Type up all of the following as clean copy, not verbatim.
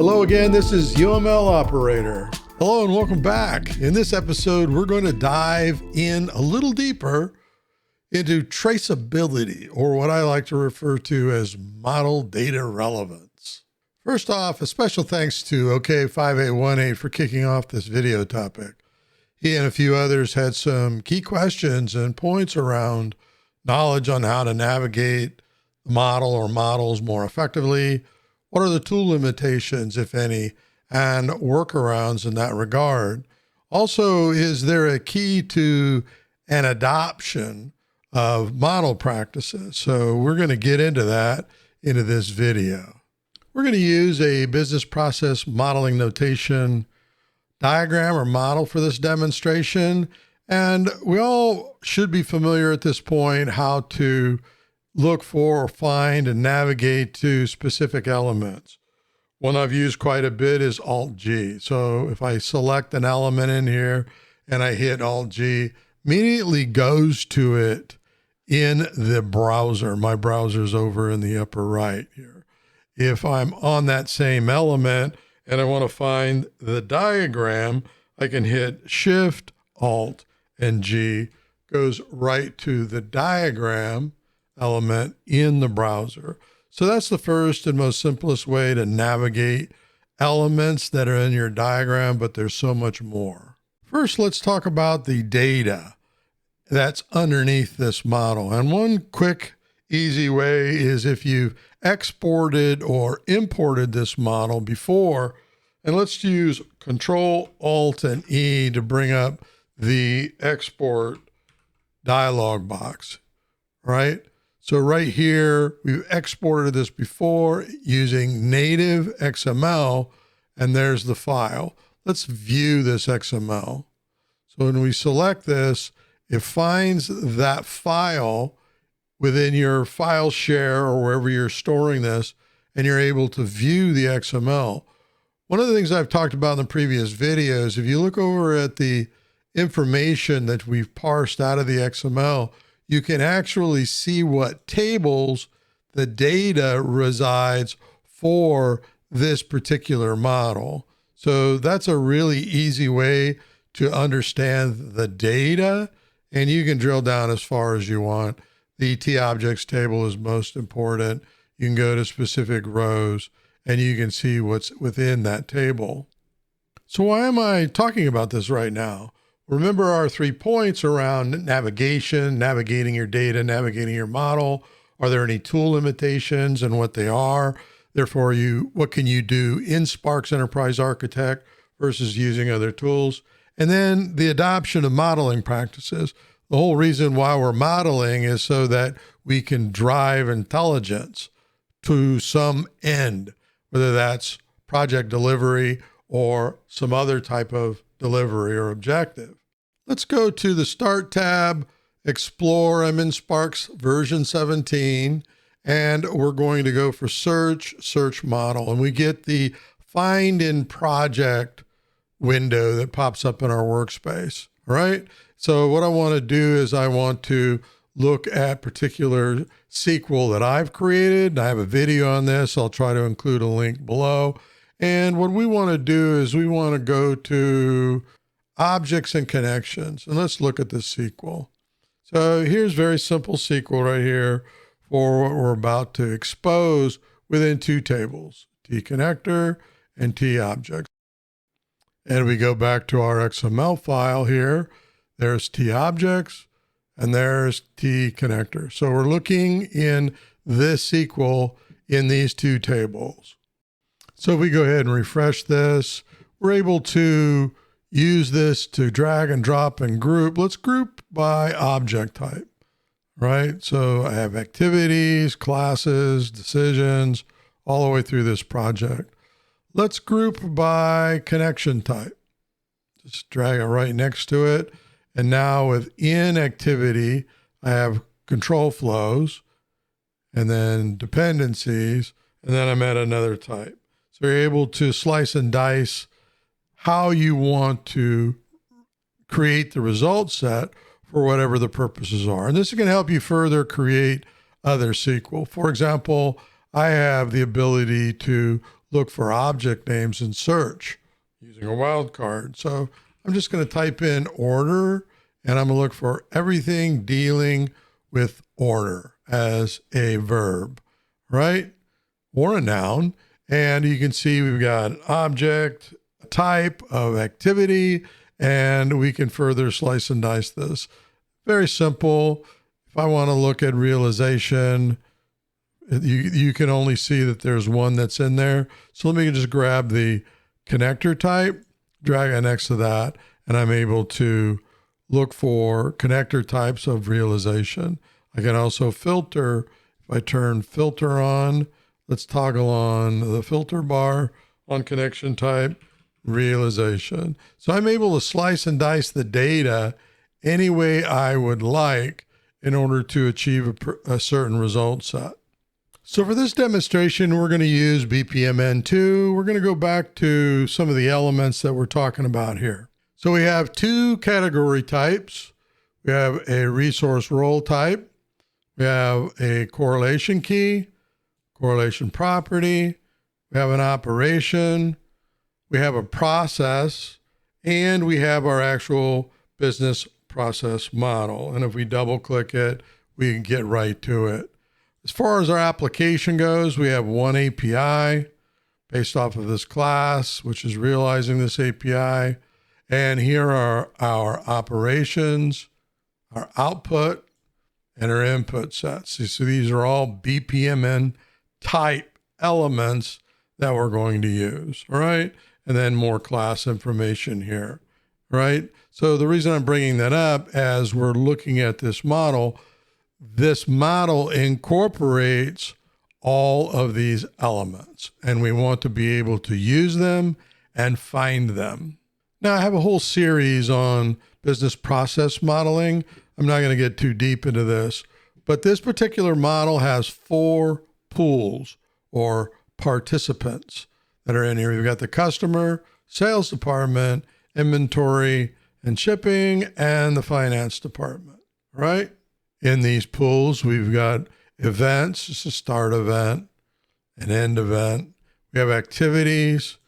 Hello again, this is UML Operator. Hello and welcome back. In this episode, we're going to dive in a little deeper into traceability, or what I like to refer to as model data relevance. First off, a special thanks to OK5818 for kicking off this video topic. He and a few others had some key questions and points around knowledge on how to navigate the model or models more effectively. What are the tool limitations, if any, and workarounds in that regard? Also, is there a key to an adoption of model practices? So we're going to get into that into this video. We're going to use a business process modeling notation diagram or model for this demonstration. And we all should be familiar at this point how to look for or find and navigate to specific elements. One I've used quite a bit is Alt-G. So if I select an element in here and I hit Alt-G, immediately goes to it in the browser. My browser's over in the upper right here. If I'm on that same element and I want to find the diagram, I can hit Shift, Alt, and G, goes right to the diagram element in the browser. So that's the first and most simplest way to navigate elements that are in your diagram, but there's so much more. First, let's talk about the data that's underneath this model. And one quick, easy way is if you've exported or imported this model before, and let's use Control, Alt, and E to bring up the export dialog box, right? So right here, we've exported this before using native XML, and there's the file. Let's view this XML. So when we select this, it finds that file within your file share or wherever you're storing this, and you're able to view the XML. One of the things I've talked about in the previous videos, if you look over at the information that we've parsed out of the XML, you can actually see what tables the data resides for this particular model. So that's a really easy way to understand the data, and you can drill down as far as you want. The T-objects table is most important. You can go to specific rows and you can see what's within that table. So why am I talking about this right now? Remember our 3 points around navigation, navigating your data, navigating your model. Are there any tool limitations and what they are? Therefore, what can you do in Spark's Enterprise Architect versus using other tools? And then the adoption of modeling practices. The whole reason why we're modeling is so that we can drive intelligence to some end, whether that's project delivery or some other type of delivery or objective. Let's go to the Start tab, Explore. I'm in Spark's version 17, and we're going to go for Search Model, and we get the Find in Project window that pops up in our workspace, all right? So what I want to do is I want to look at particular SQL that I've created. I have a video on this. I'll try to include a link below. And what we want to do is we want to go to Objects and Connections, and let's look at the SQL. So here's very simple SQL right here for what we're about to expose within 2 tables, T-connector and T-objects. And we go back to our XML file here. There's T-objects and there's T-connector. So we're looking in this SQL in these 2 tables. So if we go ahead and refresh this, we're able to use this to drag and drop and group. Let's group by object type, right? So I have activities, classes, decisions, all the way through this project. Let's group by connection type. Just drag it right next to it. And now within activity, I have control flows and then dependencies, and then I'm at another type. So you're able to slice and dice how you want to create the result set for whatever the purposes are. And this is going to help you further create other SQL. For example, I have the ability to look for object names in search using a wildcard. So I'm just going to type in order, and I'm going to look for everything dealing with order as a verb, right? Or a noun. And you can see we've got an object, a type of activity, and we can further slice and dice this. Very simple. If I want to look at realization, you can only see that there's one that's in there. So let me just grab the connector type, drag it next to that, and I'm able to look for connector types of realization. I can also filter. If I turn filter on, let's toggle on the filter bar on connection type, realization. So I'm able to slice and dice the data any way I would like in order to achieve a certain result set. So for this demonstration, we're going to use BPMN2. We're going to go back to some of the elements that we're talking about here. So we have two category types. We have a resource role type. We have a correlation key, correlation property. We have an operation. We have a process, and we have our actual business process model. And if we double click it, we can get right to it. As far as our application goes, we have one API based off of this class, which is realizing this API. And here are our operations, our output, and our input sets. So these are all BPMN type elements that we're going to use, all right? And then more class information here, right? So the reason I'm bringing that up as we're looking at this model incorporates all of these elements, and we want to be able to use them and find them. Now, I have a whole series on business process modeling. I'm not going to get too deep into this, but this particular model has 4 pools or participants that are in here. We've got the customer, sales department, inventory and shipping, and the finance department, right? In these pools, we've got events, just a start event, an end event. We have activities,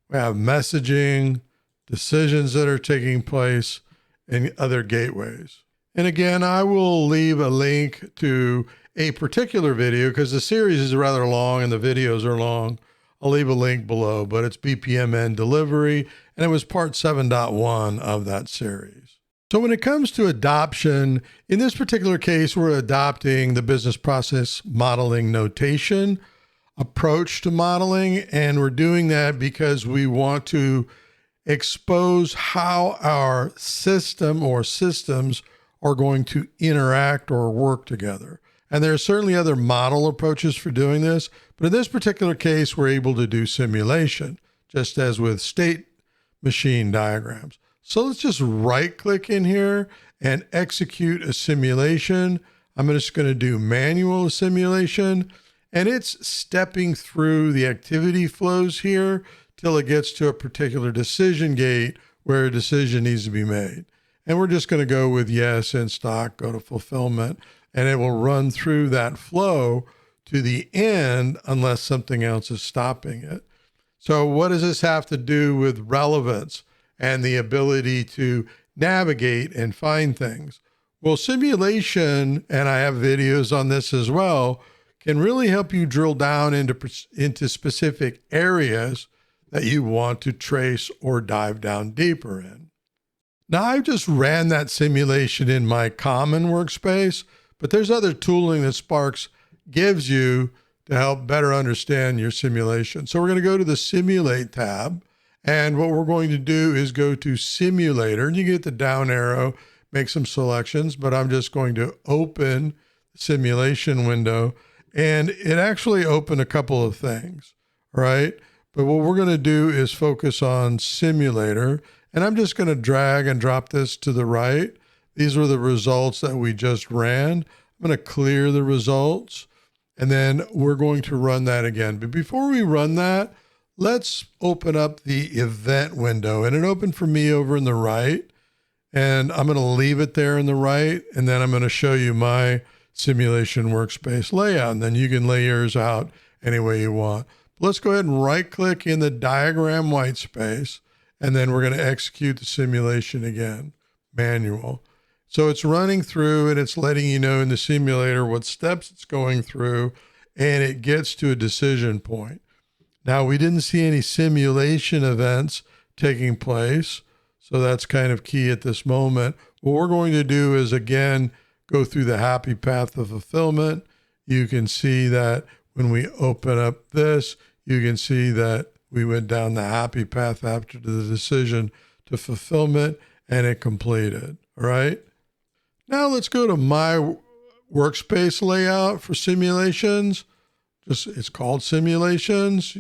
we have messaging, decisions that are taking place, and other gateways. And again, I will leave a link to a particular video because the series is rather long and the videos are long. I'll leave a link below, but it's BPMN delivery, and it was part 7.1 of that series. So when it comes to adoption, in this particular case, we're adopting the business process modeling notation approach to modeling, and we're doing that because we want to expose how our system or systems are going to interact or work together. And there are certainly other model approaches for doing this, but in this particular case, we're able to do simulation, just as with state machine diagrams. So let's just right click in here and execute a simulation. I'm just going to do manual simulation, and it's stepping through the activity flows here till it gets to a particular decision gate where a decision needs to be made. And we're just going to go with yes in stock, go to fulfillment, and it will run through that flow to the end unless something else is stopping it. So what does this have to do with relevance and the ability to navigate and find things? Well, simulation, and I have videos on this as well, can really help you drill down into specific areas that you want to trace or dive down deeper in. Now, I just ran that simulation in my common workspace, but there's other tooling that Sparks gives you to help better understand your simulation. So we're going to go to the Simulate tab, and what we're going to do is go to Simulator, and you get the down arrow, make some selections, but I'm just going to open the simulation window, and it actually opened a couple of things, right? But what we're going to do is focus on Simulator, and I'm just going to drag and drop this to the right. These were the results that we just ran. I'm going to clear the results, and then we're going to run that again. But before we run that, let's open up the event window, and it opened for me over in the right, and I'm going to leave it there in the right, and then I'm going to show you my simulation workspace layout, and then you can lay yours out any way you want. Let's go ahead and right click in the diagram white space, and then we're going to execute the simulation again, manual. So it's running through and it's letting you know in the simulator what steps it's going through, and it gets to a decision point. Now, we didn't see any simulation events taking place, so that's kind of key at this moment. What we're going to do is, again, go through the happy path of fulfillment. You can see that when we open up this, you can see that we went down the happy path after the decision to fulfillment, and it completed, all right? Now let's go to my workspace layout for simulations. It's called simulations.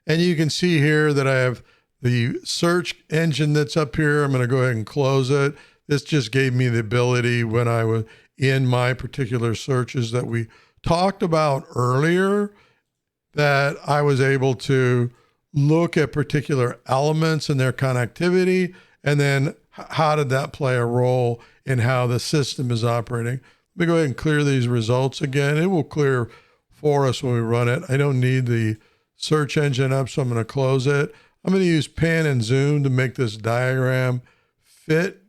And you can see here that I have the search engine that's up here. I'm going to go ahead and close it. This just gave me the ability when I was in my particular searches that we talked about earlier, that I was able to look at particular elements and their connectivity, and then how did that play a role in how the system is operating. Let me go ahead and clear these results again. It will clear for us when we run it. I don't need the search engine up, so I'm going to close it. I'm going to use pan and zoom to make this diagram fit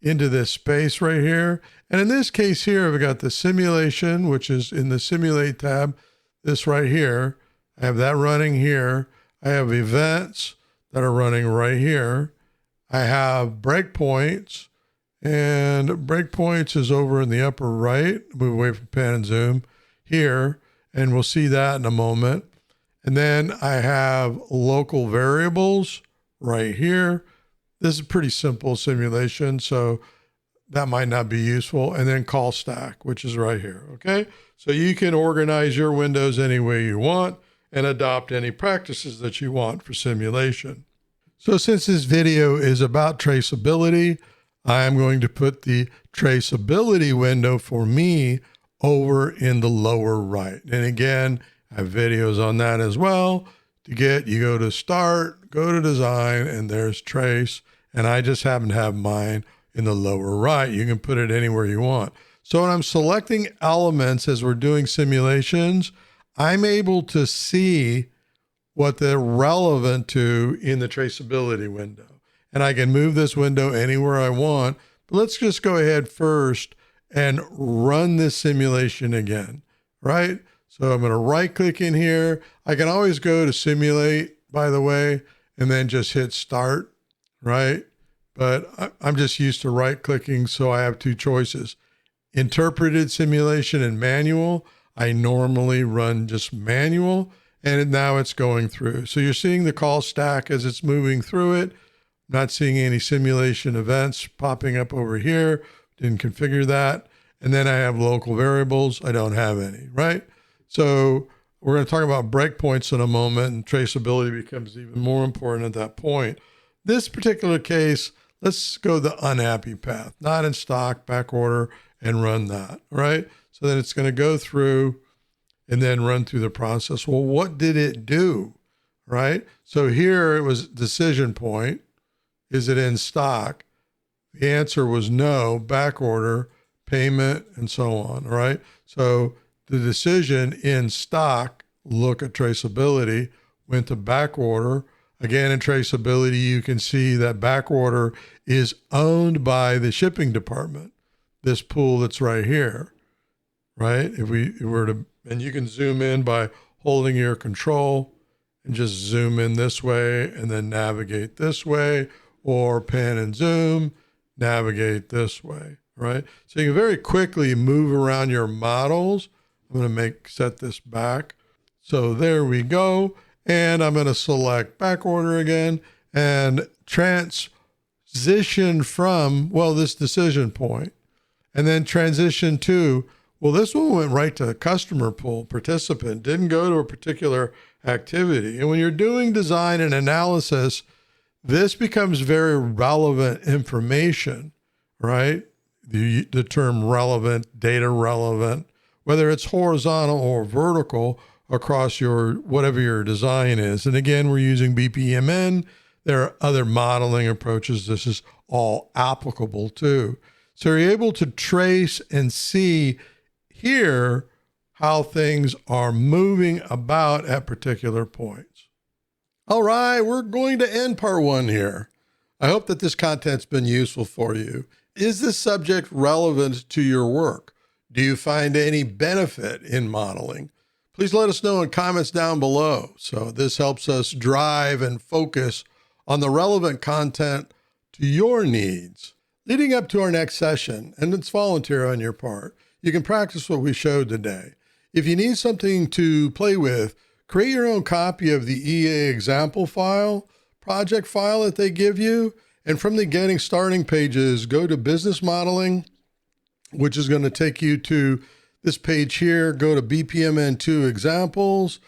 into this space right here. And in this case here, I've got the simulation, which is in the simulate tab, this right here. I have that running here. I have events that are running right here. I have breakpoints, and breakpoints is over in the upper right. Move away from pan and zoom here, and we'll see that in a moment. And then I have local variables right here. This is a pretty simple simulation, so that might not be useful. And then call stack, which is right here, okay? So you can organize your windows any way you want and adopt any practices that you want for simulation. So since this video is about traceability, I'm going to put the traceability window for me over in the lower right. And again, I have videos on that as well. To get, you go to start, go to design, and there's trace. And I just happen to have mine in the lower right. You can put it anywhere you want. So when I'm selecting elements as we're doing simulations, I'm able to see what they're relevant to in the traceability window. And I can move this window anywhere I want. But let's just go ahead first and run this simulation again, right? So I'm going to right click in here. I can always go to simulate, by the way, and then just hit start, right? But I'm just used to right clicking, so I have two choices. Interpreted simulation and manual. I normally run just manual, and now it's going through. So you're seeing the call stack as it's moving through it. Not seeing any simulation events popping up over here. Didn't configure that. And then I have local variables. I don't have any, right? So we're going to talk about breakpoints in a moment, and traceability becomes even more important at that point. This particular case, let's go the unhappy path, not in stock, back order, and run that, right? So then it's going to go through and then run through the process. Well, what did it do, right? So here it was decision point. Is it in stock? The answer was no, back order, payment, and so on, right? So the decision in stock, look at traceability, went to back order. Again, in traceability, you can see that back order is owned by the shipping department, this pool that's right here, right? If we were to, and you can zoom in by holding your control and just zoom in this way and then navigate this way, or pan and zoom, navigate this way, right? So you can very quickly move around your models. I'm going to set this back. So there we go. And I'm going to select back order again and transition from, well, this decision point, and then transition to, well, this one went right to the customer pool, participant, didn't go to a particular activity. And when you're doing design and analysis, this becomes very relevant information, right? The term relevant, data relevant, whether it's horizontal or vertical across your, whatever your design is. And again, we're using BPMN. There are other modeling approaches this is all applicable to. So you're able to trace and see here how things are moving about at particular points. All right, we're going to end part 1 here. I hope that this content's been useful for you. Is this subject relevant to your work? Do you find any benefit in modeling? Please let us know in comments down below. So this helps us drive and focus on the relevant content to your needs. Leading up to our next session, and it's volunteer on your part, you can practice what we showed today. If you need something to play with, create your own copy of the EA example file, project file that they give you, and from the Getting Starting pages, go to Business Modeling, which is going to take you to this page here. Go to BPMN 2 examples,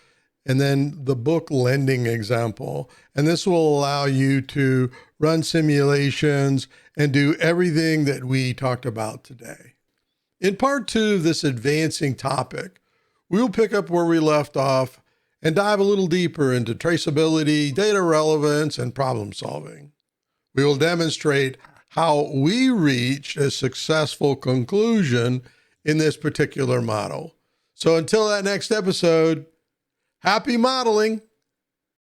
and then the book lending example. And this will allow you to run simulations and do everything that we talked about today. In part 2 of this advancing topic, we'll pick up where we left off and dive a little deeper into traceability, data relevance, and problem solving. We will demonstrate how we reached a successful conclusion in this particular model. So until that next episode, happy modeling.